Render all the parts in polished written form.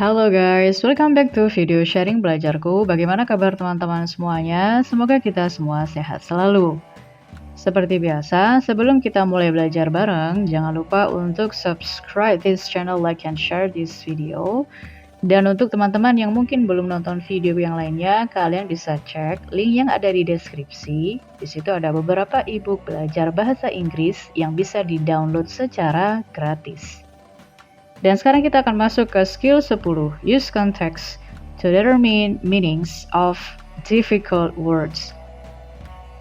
Halo guys, welcome back to video sharing belajarku. Bagaimana kabar teman-teman semuanya? Semoga kita semua sehat selalu. Seperti biasa, sebelum kita mulai belajar bareng, jangan lupa untuk subscribe this channel, like and share this video. Dan untuk teman-teman yang mungkin belum nonton video yang lainnya, kalian bisa cek link yang ada di deskripsi. Di situ ada beberapa ebook belajar bahasa Inggris yang bisa di-download secara gratis. Dan sekarang kita akan masuk ke skill 10, use context to determine meanings of difficult words.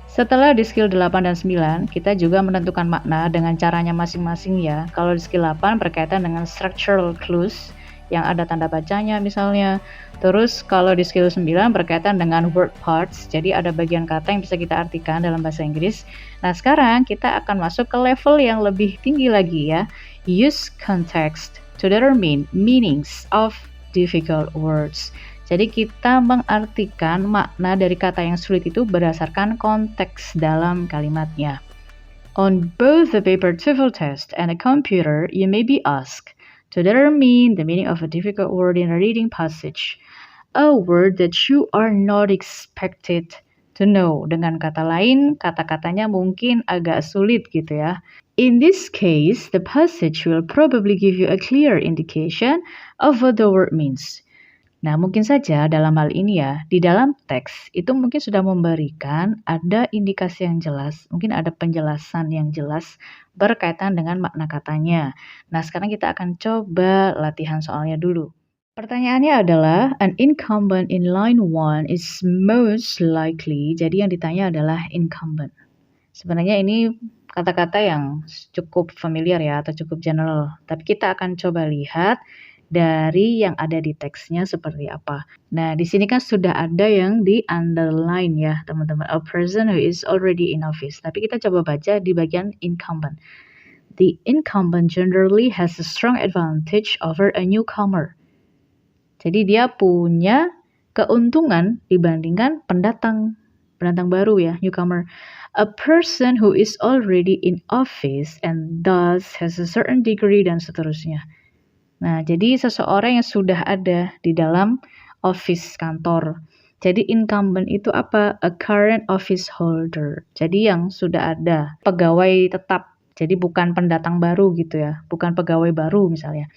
Setelah di skill 8 dan 9, kita juga menentukan makna dengan caranya masing-masing ya. Kalau di skill 8 berkaitan dengan structural clues, yang ada tanda bacanya misalnya. Terus kalau di skill 9 berkaitan dengan word parts, jadi ada bagian kata yang bisa kita artikan dalam bahasa Inggris. Nah sekarang kita akan masuk ke level yang lebih tinggi lagi ya. Use context to determine meanings of difficult words. Jadi kita mengartikan makna dari kata yang sulit itu berdasarkan konteks dalam kalimatnya. On both the paper TOEFL test and a computer, you may be asked to determine the meaning of a difficult word in a reading passage. A word that you are not expected to know. Dengan kata lain, kata-katanya mungkin agak sulit gitu ya. In this case, the passage will probably give you a clear indication of what the word means. Nah, mungkin saja dalam hal ini ya, di dalam teks itu mungkin sudah memberikan ada indikasi yang jelas, mungkin ada penjelasan yang jelas berkaitan dengan makna katanya. Nah, sekarang kita akan coba latihan soalnya dulu. Pertanyaannya adalah, an incumbent in line 1 is most likely. Jadi yang ditanya adalah incumbent. Sebenarnya ini kata-kata yang cukup familiar ya, atau cukup general. Tapi kita akan coba lihat dari yang ada di teksnya seperti apa. Nah, di sini kan sudah ada yang di underline ya, teman-teman. A person who is already in office. Tapi kita coba baca di bagian incumbent. The incumbent generally has a strong advantage over a newcomer. Jadi dia punya keuntungan dibandingkan pendatang baru ya, newcomer. A person who is already in office and thus has a certain degree dan seterusnya. Nah, jadi seseorang yang sudah ada di dalam office kantor. Jadi incumbent itu apa? A current office holder. Jadi yang sudah ada, pegawai tetap. Jadi bukan pendatang baru gitu ya, bukan pegawai baru misalnya.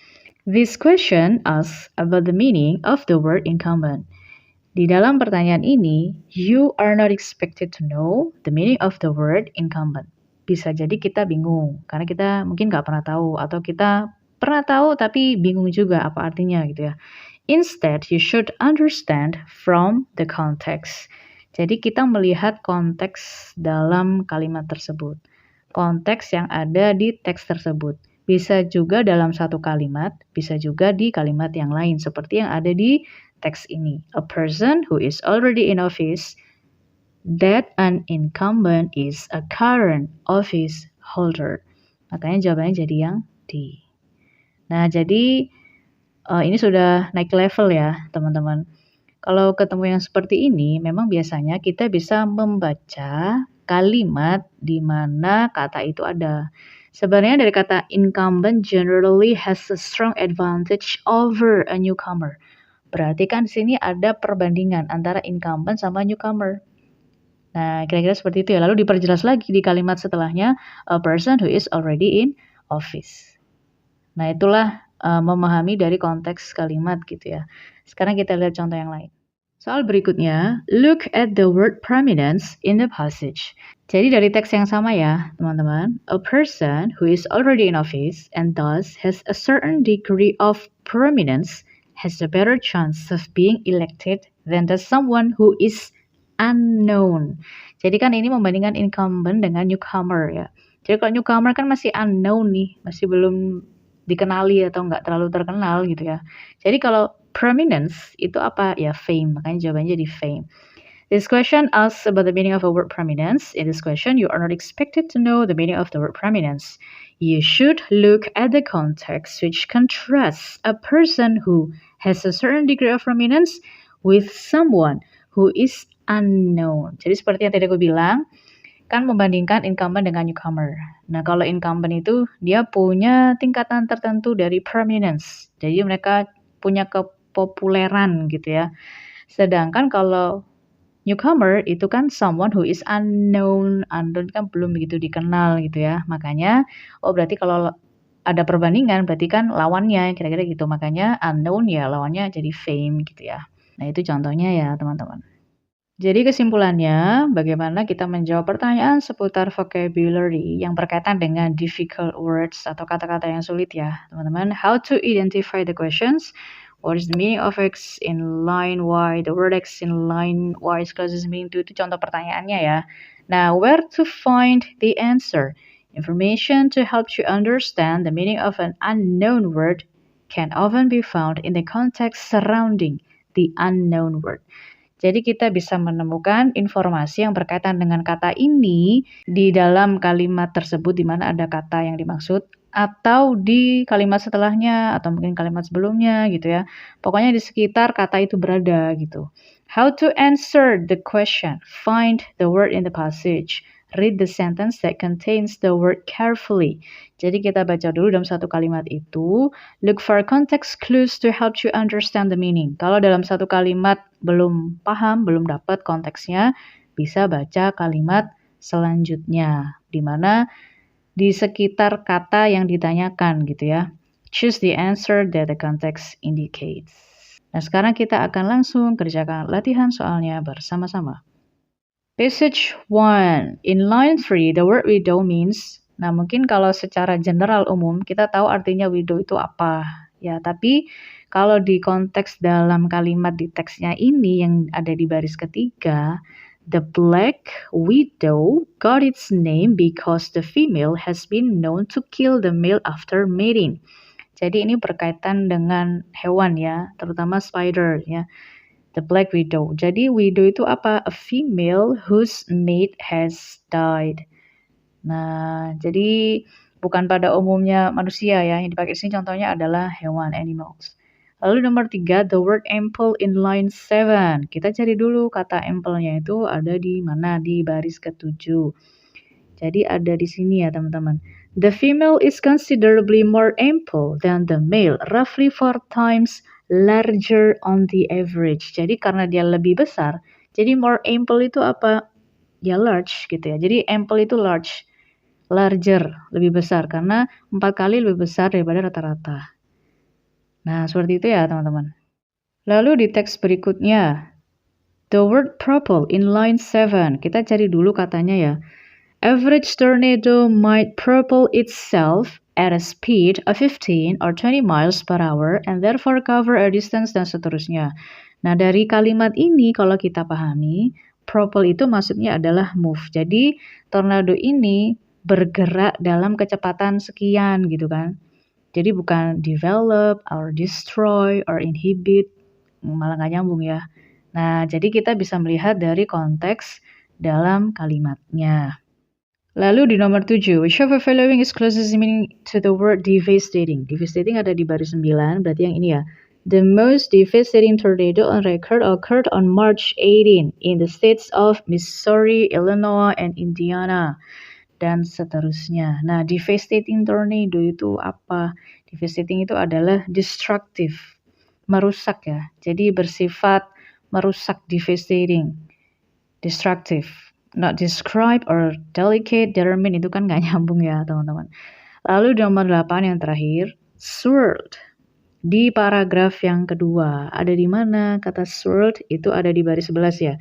This question asks about the meaning of the word incumbent. Di dalam pertanyaan ini, you are not expected to know the meaning of the word incumbent. Bisa jadi kita bingung, karena kita mungkin nggak pernah tahu, atau kita pernah tahu tapi bingung juga apa artinya gitu ya. Instead, you should understand from the context. Jadi kita melihat konteks dalam kalimat tersebut. Konteks yang ada di teks tersebut. Bisa juga dalam satu kalimat, bisa juga di kalimat yang lain, seperti yang ada di teks ini. A person who is already in office, that an incumbent is a current office holder. Makanya jawabannya jadi yang D. Nah, jadi ini sudah naik level ya, teman-teman. Kalau ketemu yang seperti ini, memang biasanya kita bisa membaca kalimat di mana kata itu ada. Sebenarnya dari kata incumbent generally has a strong advantage over a newcomer. Berarti kan di sini ada perbandingan antara incumbent sama newcomer. Nah, kira-kira seperti itu ya. Lalu diperjelas lagi di kalimat setelahnya, a person who is already in office. Nah, itulah memahami dari konteks kalimat gitu ya. Sekarang kita lihat contoh yang lain. Soal berikutnya, look at the word prominence in the passage. Jadi dari teks yang sama ya, teman-teman. A person who is already in office and thus has a certain degree of prominence has a better chance of being elected than the someone who is unknown. Jadi kan ini membandingkan incumbent dengan newcomer ya. Jadi kalau newcomer kan masih unknown nih, masih belum dikenali atau nggak terlalu terkenal gitu ya. Jadi kalau prominence itu apa? Ya fame, makanya jawabannya jadi fame. This question asks about the meaning of a word prominence. In this question, you are not expected to know the meaning of the word prominence. You should look at the context which contrasts a person who has a certain degree of prominence with someone who is unknown. Jadi seperti yang tadi aku bilang, kan membandingkan incumbent dengan newcomer. Nah, kalau incumbent itu dia punya tingkatan tertentu dari prominence. Jadi mereka punya kepopuleran gitu ya. Sedangkan kalau newcomer itu kan someone who is unknown. Unknown kan belum begitu dikenal gitu ya. Makanya, berarti kalau ada perbandingan berarti kan lawannya kira-kira gitu. Makanya unknown ya lawannya jadi fame gitu ya. Nah, itu contohnya ya, teman-teman. Jadi kesimpulannya, bagaimana kita menjawab pertanyaan seputar vocabulary yang berkaitan dengan difficult words atau kata-kata yang sulit ya, teman-teman. How to identify the questions? What is the meaning of X in line Y? The word X in line Y is closest meaning to, itu contoh pertanyaannya ya. Nah, where to find the answer? Information to help you understand the meaning of an unknown word can often be found in the context surrounding the unknown word. Jadi kita bisa menemukan informasi yang berkaitan dengan kata ini di dalam kalimat tersebut di mana ada kata yang dimaksud atau di kalimat setelahnya atau mungkin kalimat sebelumnya gitu ya. Pokoknya di sekitar kata itu berada gitu. How to answer the question? Find the word in the passage. Read the sentence that contains the word carefully. Jadi kita baca dulu dalam satu kalimat itu. Look for context clues to help you understand the meaning. Kalau dalam satu kalimat belum paham, belum dapat konteksnya, bisa baca kalimat selanjutnya. Di mana di sekitar kata yang ditanyakan gitu ya. Choose the answer that the context indicates. Nah, sekarang kita akan langsung kerjakan latihan soalnya bersama-sama. Passage 1. In line 3, the word widow means. Nah, mungkin kalau secara general umum kita tahu artinya widow itu apa. Ya, tapi kalau di konteks dalam kalimat di teksnya ini yang ada di baris ketiga, the black widow got its name because the female has been known to kill the male after mating. Jadi ini berkaitan dengan hewan ya, terutama spider ya. The black widow. Jadi widow itu apa? A female whose mate has died. Nah, jadi bukan pada umumnya manusia ya. Yang dipakai sini contohnya adalah hewan, animals. Lalu nomor 3, the word ample in line 7. Kita cari dulu kata ample-nya itu ada di mana? Di baris ke-7. Jadi ada di sini ya teman-teman. The female is considerably more ample than the male, roughly 4 times larger on the average. Jadi karena dia lebih besar, jadi more ample itu apa? Ya large gitu ya. Jadi ample itu large. Larger, lebih besar karena 4 kali lebih besar daripada rata-rata. Nah, seperti itu ya teman-teman. Lalu di teks berikutnya, the word purple in line 7. Kita cari dulu katanya ya. Average tornado might propel itself at a speed of 15 or 20 miles per hour and therefore cover a distance dan seterusnya. Nah, dari kalimat ini kalau kita pahami, propel itu maksudnya adalah move. Jadi, tornado ini bergerak dalam kecepatan sekian gitu kan. Jadi bukan develop or destroy or inhibit, malah nggak nyambung ya. Nah, jadi kita bisa melihat dari konteks dalam kalimatnya. Lalu di nomor 7, which of the following is closest meaning to the word devastating? Devastating ada di baris 9, berarti yang ini ya. The most devastating tornado on record occurred on March 18 in the states of Missouri, Illinois, and Indiana. Dan seterusnya. Nah, devastating tornado itu apa? Devastating itu adalah destructive, merusak ya. Jadi bersifat merusak, devastating, destructive. Not describe or delicate, determine itu kan gak nyambung ya teman-teman. Lalu nomor 8 yang terakhir, swirled. Di paragraf yang kedua, ada di mana kata swirled? Itu ada di baris 11 ya.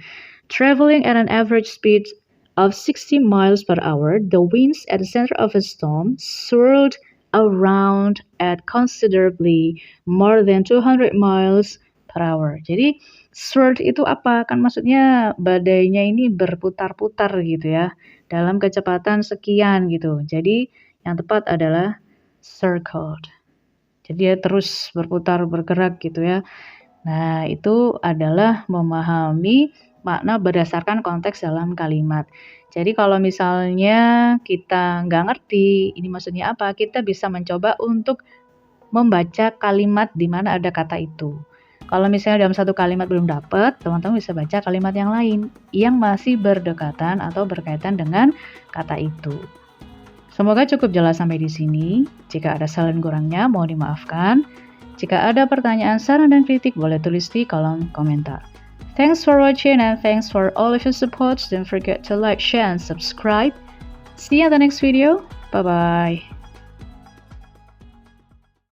Traveling at an average speed of 60 miles per hour, the winds at the center of a storm swirled around at considerably more than 200 miles per hour. Jadi swirl itu apa? Kan maksudnya badainya ini berputar-putar gitu ya, dalam kecepatan sekian gitu. Jadi yang tepat adalah circled. Jadi dia terus berputar, bergerak gitu ya. Nah, itu adalah memahami makna berdasarkan konteks dalam kalimat. Jadi kalau misalnya kita nggak ngerti ini maksudnya apa, kita bisa mencoba untuk membaca kalimat di mana ada kata itu. Kalau misalnya dalam satu kalimat belum dapat, teman-teman bisa baca kalimat yang lain yang masih berdekatan atau berkaitan dengan kata itu. Semoga cukup jelas sampai di sini. Jika ada salah dan kurangnya, mohon dimaafkan. Jika ada pertanyaan, saran, dan kritik, boleh tulis di kolom komentar. Thanks for watching and thanks for all of your support. Don't forget to like, share, and subscribe. See you in the next video. Bye-bye.